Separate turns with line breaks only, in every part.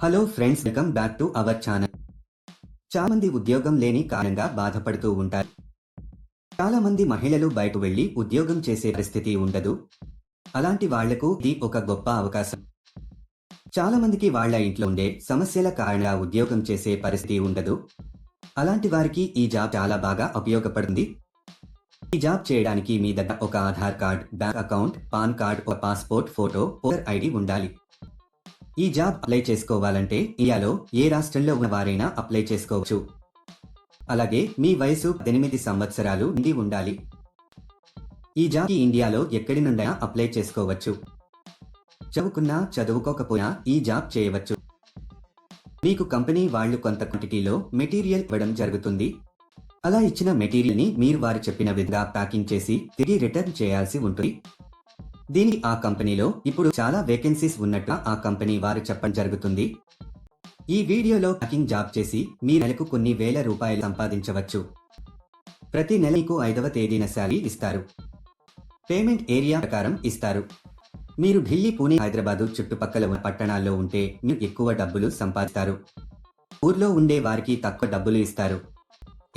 Hello friends, welcome back to our channel. చాలా మంది ఉద్యోగం లేని కారణంగా బాధపడుతూ ఉంటారు. చాలా మంది మహిళలు బయటకు వెళ్లి ఉద్యోగం చేసే పరిస్థితి ఉండదు. అలాంటి వాళ్లకు ఇది ఒక గొప్ప అవకాశం. చాలా మందికి వాళ్ల ఇంట్లో ఉండే సమస్యల కారణంగా ఉద్యోగం చేసే పరిస్థితి ఉండదు. అలాంటి వారికి ఈ జాబ్ చాలా బాగా ఉపయోగపడుతుంది. ఈ జాబ్ చేయడానికి మీ దగ్గర ఒక Aadhaar card, bank account, pan card, ఒక పాస్పోర్ట్ ఫోటో, ఓటర్ ఐడి ఉండాలి. ఈ జాబ్ అప్లై చేసుకోవాలంటే ఇండియాలో ఏ రాష్ట్రంలో ఉన్న వారైనా అప్లై చేసుకోవచ్చు. అలాగే మీ వయసు 18 సంవత్సరాలు నిండి ఉండాలి. ఈ జాబ్ కి ఇండియాలో ఎక్కడి నుండైనా అప్లై చేసుకోవచ్చు. చదువుకున్నా చదువుకోకపోయినా ఈ జాబ్ చేయవచ్చు. మీకు కంపెనీ వాళ్ళు కొంత క్వాంటిటీలో మెటీరియల్ ఇవ్వడం జరుగుతుంది. అలా ఇచ్చిన మెటీరియల్ ని మీరు వారు చెప్పిన విధంగా ప్యాకింగ్ చేసి తిరిగి రిటర్న్ చేయాల్సి ఉంటుంది. దీనికి ఆ కంపెనీలో ఇప్పుడు చాలా వేకెన్సీస్ ఉన్నట్టు ఆ కంపెనీ వారు చెప్పడం జరుగుతుంది. ఈ వీడియోలో ప్యాకింగ్ జాబ్ చేసి మీ నెలకు కొన్ని వేల రూపాయలు సంపాదించవచ్చు. ప్రతి నెల మీకు 5వ తేదీన శాలరీ ఇస్తారు. పేమెంట్ ఏరియా ప్రకారం ఇస్తారు. మీరు ఢిల్లీ, పూణే, హైదరాబాదు చుట్టుపక్కల ఉన్న పట్టణాల్లో ఉంటే మీరు ఎక్కువ డబ్బులు సంపాదిస్తారు. ఊర్లో ఉండే వారికి తక్కువ డబ్బులు ఇస్తారు.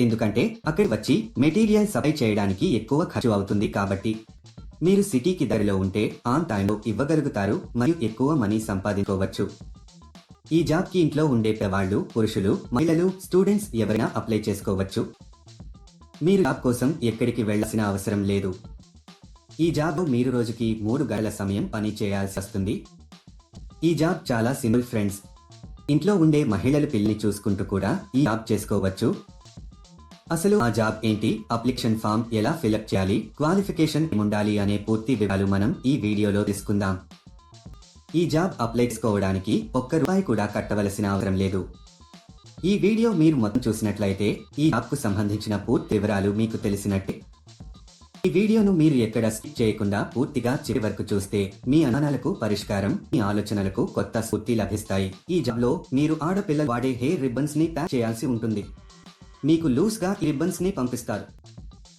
ఎందుకంటే అక్కడికి వచ్చి మెటీరియల్ సప్లై చేయడానికి ఎక్కువ ఖర్చు అవుతుంది కాబట్టి. మీరు సిటీకి దగ్గరలో ఉంటే ఆన్ టైంలో ఇవ్వగలుగుతారు మరియు ఎక్కువ మనీ సంపాదించుకోవచ్చు. ఈ జాబ్ కి ఇంట్లో ఉండే పెద్దవాళ్ళు, పురుషులు, మహిళలు, స్టూడెంట్స్ ఎవరైనా అప్లై చేసుకోవచ్చు. మీరు జాబ్ కోసం ఎక్కడికి వెళ్లాల్సిన అవసరం లేదు. ఈ జాబ్ మీరు రోజుకి 3 గంటల సమయం పని చేయాల్సి వస్తుంది. ఈ జాబ్ చాలా సింపుల్ ఫ్రెండ్స్. ఇంట్లో ఉండే మహిళలు పిల్లిని చూసుకుంటూ కూడా ఈ జాబ్ చేసుకోవచ్చు. అసలు ఆ జాబ్ ఏంటి, అప్లికేషన్ ఫామ్ ఎలా ఫిలప్ చేయాలి, క్వాలిఫికేషన్ ఏముండాలి అనే పూర్తి వివరాలు మనం ఈ వీడియోలో తీసుకుందాం. ఈ జాబ్ అప్లై చేసుకోవడానికి ₹1 కూడా కట్టవలసిన అవసరం లేదు. ఈ వీడియో మీరు మొత్తం చూసినట్లయితే ఈ జాబ్ కు సంబంధించిన పూర్తి వివరాలు మీకు తెలిసినట్టే. ఈ వీడియోను మీరు ఎక్కడ స్కిప్ చేయకుండా పూర్తిగా చివరి వరకు చూస్తే మీ అనుమానాలకు పరిష్కారం, మీ ఆలోచనలకు కొత్త స్ఫూర్తి లభిస్తాయి. ఈ జాబ్ లో మీరు ఆడపిల్లలు వాడే హెయిర్ రిబ్బన్స్ ని ప్యాక్ చేయాల్సి ఉంటుంది. మీకు లూస్ గా ఈ రిబ్బన్స్ ని పంపిస్తారు.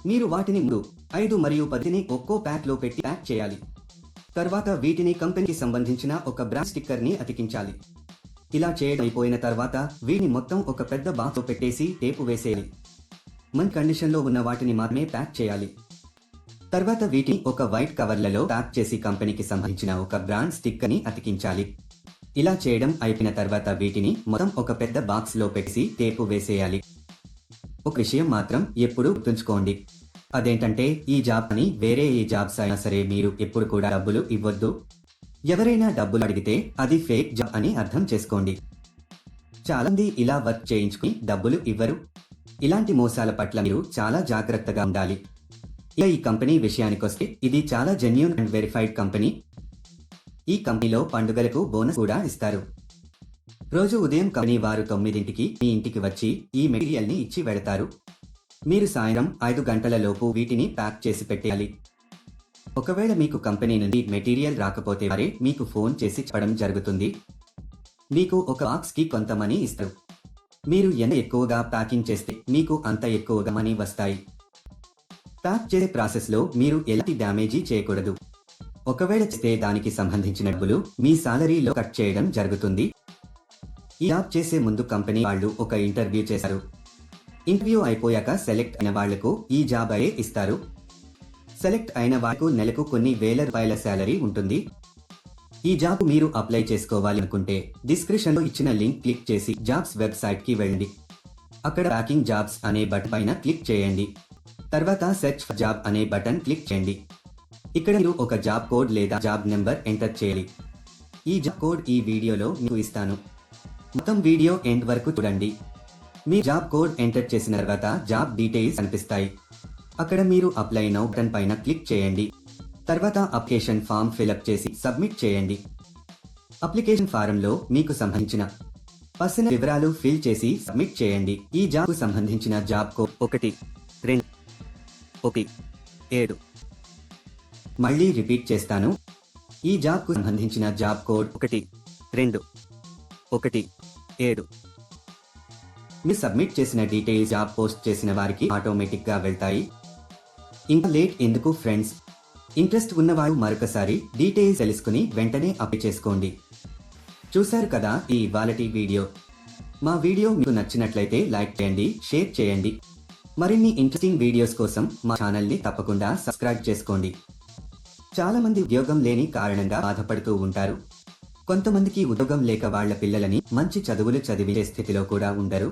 మీరు వాటిని 3, 5 మరియు 10ని ఒక్కో ప్యాక్ లో పెట్టి ప్యాక్ చేయాలి. తర్వాత వీటిని కంపెనీకి సంబంధించిన ఒక బ్రాండ్ స్టిక్కర్ ని అతికించాలి. ఇలా చేయడం అయిపోయిన తర్వాత వీటిని మొత్తం ఒక పెద్ద బాక్స్ లో పెట్టేసి టేపు వేసేయాలి. మంచి కండిషన్ లో ఉన్న వాటిని మాత్రమే ప్యాక్ చేయాలి. తర్వాత వీటిని ఒక వైట్ కవర్లలో ప్యాక్ చేసి కంపెనీకి సంబంధించిన ఒక బ్రాండ్ స్టిక్కర్ ని అతికించాలి. ఇలా చేయడం అయిపోయిన తర్వాత వీటిని మొత్తం ఒక పెద్ద బాక్స్ లో పెట్టేసి టేపు వేసేయాలి. ఒక విషయం మాత్రం ఎప్పుడూ గుర్తుంచుకోండి. అదేంటంటే ఈ జాబ్ అని వేరే ఏ జాబ్స్ అయినా సరే మీరు ఎప్పుడు కూడా డబ్బులు ఇవ్వొద్దు. ఎవరైనా డబ్బులు అడిగితే అది ఫేక్ జాబ్ అని అర్థం చేసుకోండి. చాలా మంది ఇలా వర్క్ చేయించుకుని డబ్బులు ఇవ్వరు. ఇలాంటి మోసాల పట్ల మీరు చాలా జాగ్రత్తగా ఉండాలి. ఇక ఈ కంపెనీ విషయానికొస్తే ఇది చాలా జెన్యూన్ అండ్ వెరిఫైడ్ కంపెనీ. ఈ కంపెనీలో పండుగలకు బోనస్ కూడా ఇస్తారు. రోజు ఉదయం కంపెనీ వారు 9ంటికి మీ ఇంటికి వచ్చి ఈ మెటీరియల్ ని ఇచ్చి వెడతారు. మీరు సాయంత్రం 5 గంటల లోపు వీటిని ప్యాక్ చేసి పెట్టేయాలి. ఒకవేళ మీకు కంపెనీ నుండి మెటీరియల్ రాకపోతే వారే మీకు ఫోన్ చేసి చెప్పడం జరుగుతుంది. మీకు ఒక బాక్స్ కి కొంత మనీ ఇస్తారు. మీరు ఎంత ఎక్కువగా ప్యాకింగ్ చేస్తే మీకు అంత ఎక్కువగా మనీ వస్తాయి. ప్యాక్ చేసే ప్రాసెస్ లో మీరు ఎలాంటి డ్యామేజీ చేయకూడదు. ఒకవేళ చేస్తే దానికి సంబంధించిన డబ్బులు మీ సాలరీలో కట్ చేయడం జరుగుతుంది. ఈ జాబ్ చేసే ముందు కంపెనీ వాళ్ళు ఒక ఇంటర్వ్యూ చేశారు. ఇంటర్వ్యూ అయిపోయాక సెలెక్ట్ అయిన వాళ్లకు ఈ జాబ్ అయ్యే ఇస్తారు. సెలెక్ట్ అయిన వాళ్లకు నెలకు కొన్ని వేల రూపాయల శాలరీ ఉంటుంది. ఈ జాబ్ మీరు అప్లై చేసుకోవాలి అనుకుంటే డిస్క్రిప్షన్ లో ఇచ్చిన లింక్ క్లిక్ చేసి జాబ్స్ వెబ్సైట్ కి వెళ్ళండి. అక్కడ ప్యాకింగ్ జాబ్స్ అనే బటన్ పైన క్లిక్ చేయండి. తర్వాత సెర్చ్ ఫర్ జాబ్ అనే బటన్ క్లిక్ చేయండి. ఇక్కడ మీరు ఒక జాబ్ కోడ్ లేదా జాబ్ నెంబర్ ఎంటర్ చేయాలి. ఈ జాబ్ కోడ్ ఈ వీడియోలో మీకు ఇస్తాను. మొత్తం వీడియో ఎండ్ వరకు చూడండి. మీ జాబ్ కోడ్ ఎంటర్ చేసిన తర్వాత జాబ్ డీటెయిల్స్ కనిపిస్తాయి. అక్కడ మీరు అప్లై నౌ బటన్ పైన క్లిక్ చేయండి. తర్వాత అప్లికేషన్ ఫామ్ ఫిలప్ చేసి సబ్మిట్ చేయండి. అప్లికేషన్ ఫారంలో మీకు సంబంధించిన పర్సనల్ వివరాలు ఫిల్ చేసి సబ్మిట్ చేయండి. ఈ జాబ్ కు సంబంధించిన జాబ్ కోడ్ 1217. మళ్ళీ రిపీట్ చేస్తాను. ఈ జాబ్ కు సంబంధించిన జాబ్ కోడ్ 1217. మీరు సబ్మిట్ చేసిన డీటెయిల్స్ జాబ్ పోస్ట్ చేసిన వారికి ఆటోమేటిక్ గా వెళ్తాయి. ఇంకా లేట్ ఎందుకు ఫ్రెండ్స్, ఇంట్రెస్ట్ ఉన్నవారు మరొకసారి డీటెయిల్స్ తెలుసుకుని వెంటనే అప్లై చేసుకోండి. చూశారు కదా ఈ ఇవాళటి వీడియో. మా వీడియో మీకు నచ్చినట్లయితే లైక్ చేయండి, షేర్ చేయండి. మరిన్ని ఇంట్రెస్టింగ్ వీడియోస్ కోసం మా ఛానల్ని తప్పకుండా సబ్స్క్రైబ్ చేసుకోండి. చాలా మంది ఉద్యోగం లేని కారణంగా బాధపడుతూ ఉంటారు. కొంతమందికి ఉద్యోగం లేక వాళ్ళ పిల్లలని మంచి చదువులు చదివించే స్థితిలో కూడా ఉండరు.